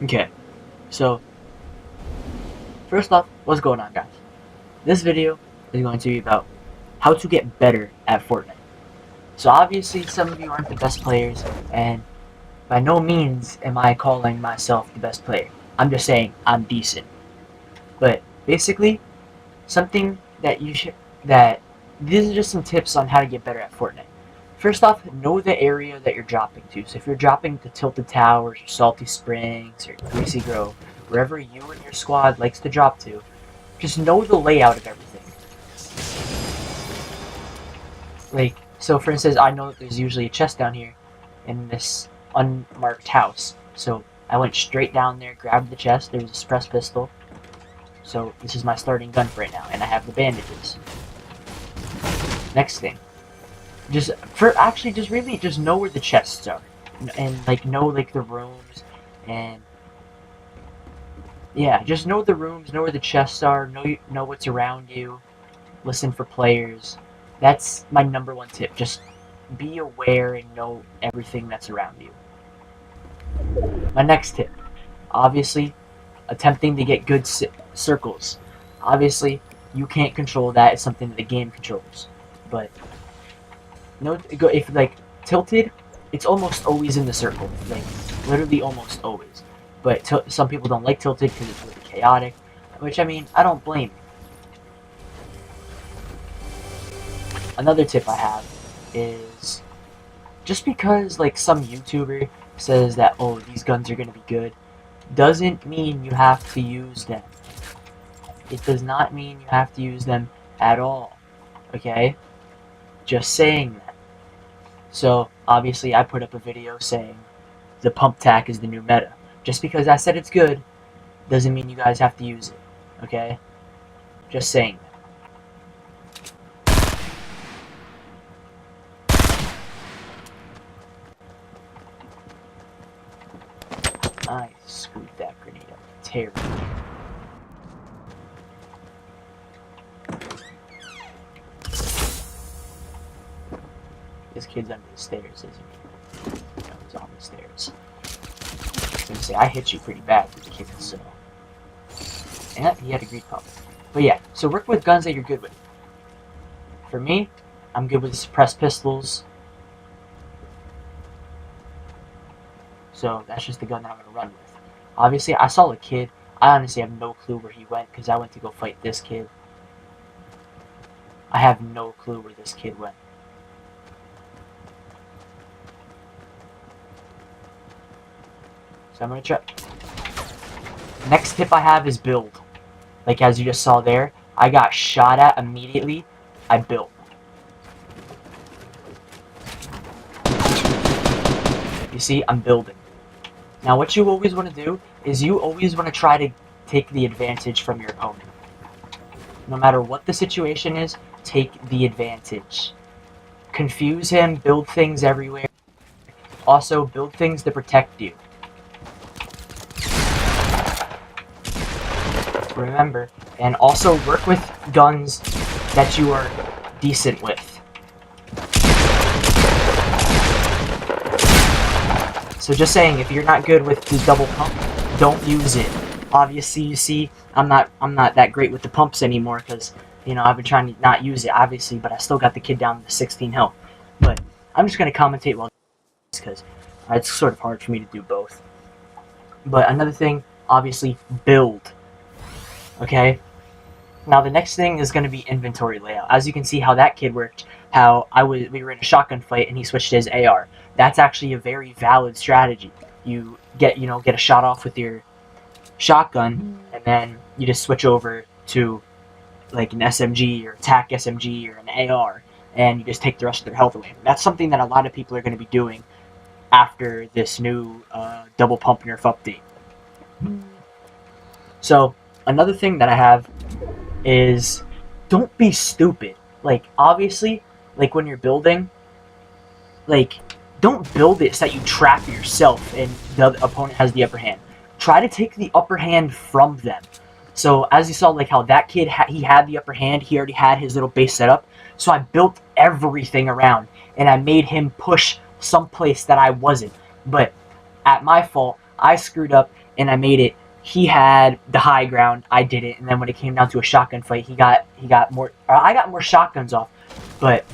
Okay, so first off, what's going on, guys? This video is going to be about how to get better at Fortnite. So obviously, some of you aren't the best players, and by no means am I calling myself the best player. I'm just saying I'm decent. But basically, something that you should that these are just some tips on how to get better at Fortnite. First off, know the area that you're dropping to. So if you're dropping to Tilted Towers, or Salty Springs, or Greasy Grove, wherever you and your squad likes to drop to, just know the layout of everything. Like, so for instance, I know that there's usually a chest down here in this unmarked house. So I went straight down there, grabbed the chest, there was a suppressed pistol. So this is my starting gun for right now, and I have the bandages. Next thing. Just know where the chests are. And like know like the rooms, and yeah, just know the rooms, know where the chests are, know what's around you, listen for players. That's my number one tip. Just be aware and know everything that's around you. My next tip, obviously, attempting to get good circles. Obviously, you can't control that. It's something that the game controls. But no, if like tilted, it's almost always in the circle. Like literally almost always. But some people don't like tilted because it's really chaotic. Which I mean, I don't blame you. Another tip I have is just because like some YouTuber says that, oh, these guns are gonna be good, doesn't mean you have to use them. It does not mean you have to use them at all. Okay? Just saying that. So obviously I put up a video saying the pump tack is the new meta. Just because I said it's good doesn't mean you guys have to use it. Okay? Just saying that. I screwed that grenade up terribly. This kid's under the stairs, isn't he? No, he's on the stairs. I was gonna say, I hit you pretty bad with the kid, so. And he had a green pump. But yeah, so work with guns that you're good with. For me, I'm good with suppressed pistols. So that's just the gun that I'm going to run with. Obviously, I saw a kid. I honestly have no clue where he went because I went to go fight this kid. I have no clue where this kid went. So I'm going to try. Next tip I have is build. Like as you just saw there, I got shot at immediately. I built. You see, I'm building. Now what you always want to do is you always want to try to take the advantage from your opponent. No matter what the situation is, take the advantage. Confuse him, build things everywhere. Also, build things to protect you. Remember, and also work with guns that you are decent with. So just saying, if you're not good with the double pump, don't use it. Obviously, you see, I'm not that great with the pumps anymore because, you know, I've been trying to not use it, obviously, but I still got the kid down to 16 health. But I'm just going to commentate while because it's sort of hard for me to do both. But another thing, obviously, build. Okay? Now the next thing is going to be inventory layout. As you can see how that kid worked, how we were in a shotgun fight and he switched to his AR. That's actually a very valid strategy. You get a shot off with your shotgun, and then you just switch over to like an SMG or attack SMG or an AR, and you just take the rest of their health away. That's something that a lot of people are going to be doing after this new double pump nerf update. So another thing that I have is don't be stupid. Like obviously, like when you're building, like don't build it so that you trap yourself and the opponent has the upper hand. Try to take the upper hand from them. So as you saw, like how that kid he had the upper hand, he already had his little base set up. So I built everything around and I made him push someplace that I wasn't. But at my fault, I screwed up and I made it. He had the high ground, I didn't, and then when it came down to a shotgun fight, he got more. Or I got more shotguns off, but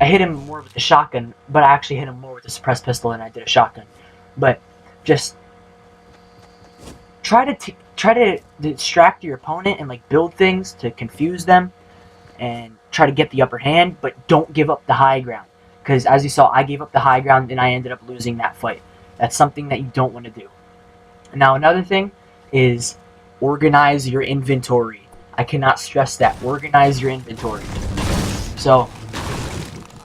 I hit him more with the shotgun. But I actually hit him more with the suppressed pistol than I did a shotgun. But just try to distract your opponent and like build things to confuse them and try to get the upper hand, but don't give up the high ground. Because as you saw, I gave up the high ground and I ended up losing that fight. That's something that you don't want to do. Now another thing is organize your inventory. I cannot stress that. Organize your inventory. So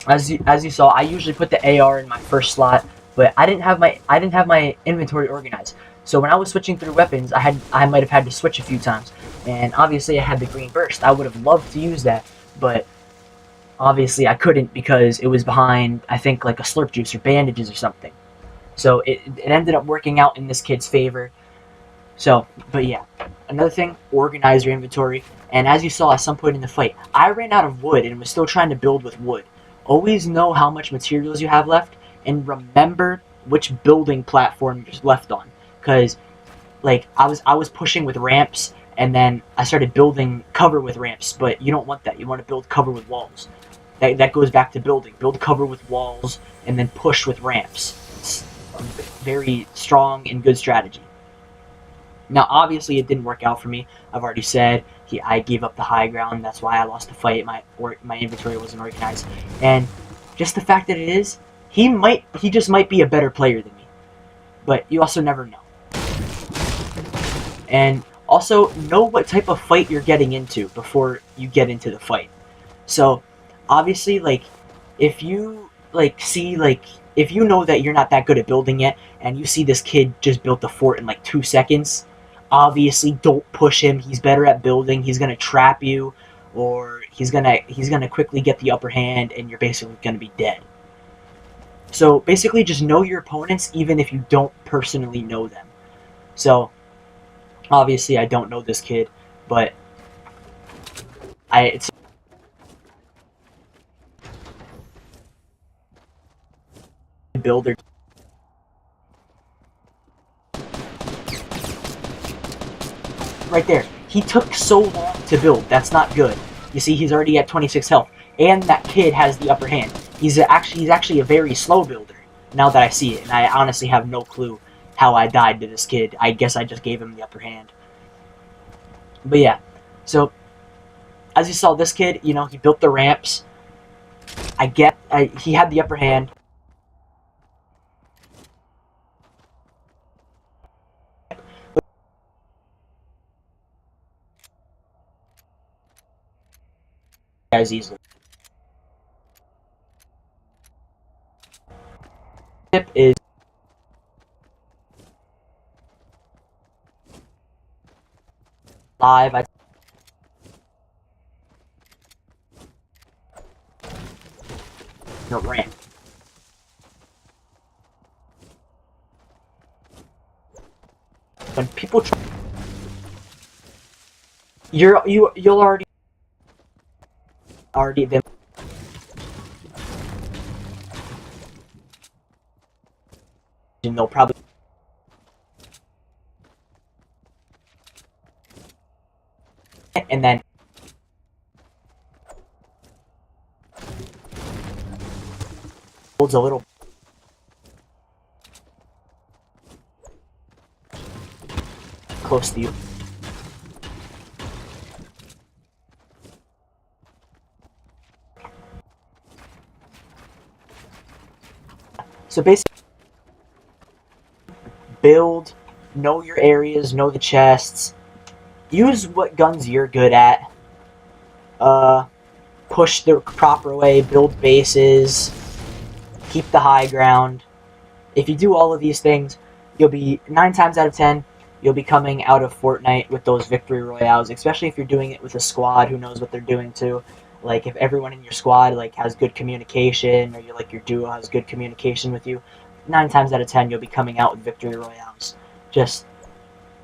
as you saw, I usually put the AR in my first slot, but I didn't have my inventory organized. So when I was switching through weapons, I might have had to switch a few times. And obviously I had the green burst. I would have loved to use that, but obviously I couldn't because it was behind, I think, like a slurp juice or bandages or something. So it ended up working out in this kid's favor. So, but yeah, another thing, organize your inventory. And as you saw at some point in the fight, I ran out of wood and was still trying to build with wood. Always know how much materials you have left, and remember which building platform you're left on. Because, like, I was pushing with ramps, and then I started building cover with ramps, but you don't want that. You want to build cover with walls. That goes back to building. Build cover with walls, and then push with ramps. It's a very strong and good strategy. Now, obviously, it didn't work out for me. I've already said I gave up the high ground. That's why I lost the fight. My inventory wasn't organized, and just the fact that it is, he just might be a better player than me. But you also never know. And also know what type of fight you're getting into before you get into the fight. So, obviously, like if you if you know that you're not that good at building yet, and you see this kid just built the fort in like 2 seconds. Obviously, don't push him. He's better at building. He's gonna trap you, or he's gonna quickly get the upper hand, and you're basically gonna be dead. So basically, just know your opponents, even if you don't personally know them. So obviously, I don't know this kid, but it's a builder. Right there. He took so long to build. That's not good. You see, he's already at 26 health. And that kid has the upper hand. He's actually a very slow builder, now that I see it. And I honestly have no clue how I died to this kid. I guess I just gave him the upper hand. But yeah. So, as you saw, this kid, you know, he built the ramps. He had the upper hand. Guys easily. Tip is live. No ramp. When people try, you'll already them. And they'll probably and then holds a little close to you. So basically, build, know your areas, know the chests, use what guns you're good at, push the proper way, build bases, keep the high ground. If you do all of these things, you'll be 9 times out of 10, you'll be coming out of Fortnite with those victory royales, especially if you're doing it with a squad who knows what they're doing too. Like if everyone in your squad like has good communication, or your duo has good communication with you, 9 times out of 10 you'll be coming out with victory royales. Just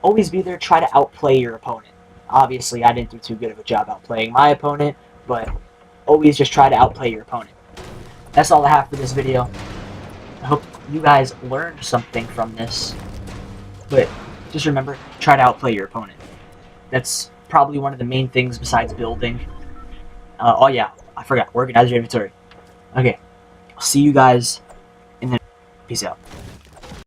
always be there, try to outplay your opponent. Obviously, I didn't do too good of a job outplaying my opponent, but always just try to outplay your opponent. That's all I have for this video. I hope you guys learned something from this. But just remember, try to outplay your opponent. That's probably one of the main things besides building. Oh yeah, I forgot. Organize your inventory. Okay, I'll see you guys in the. Peace out.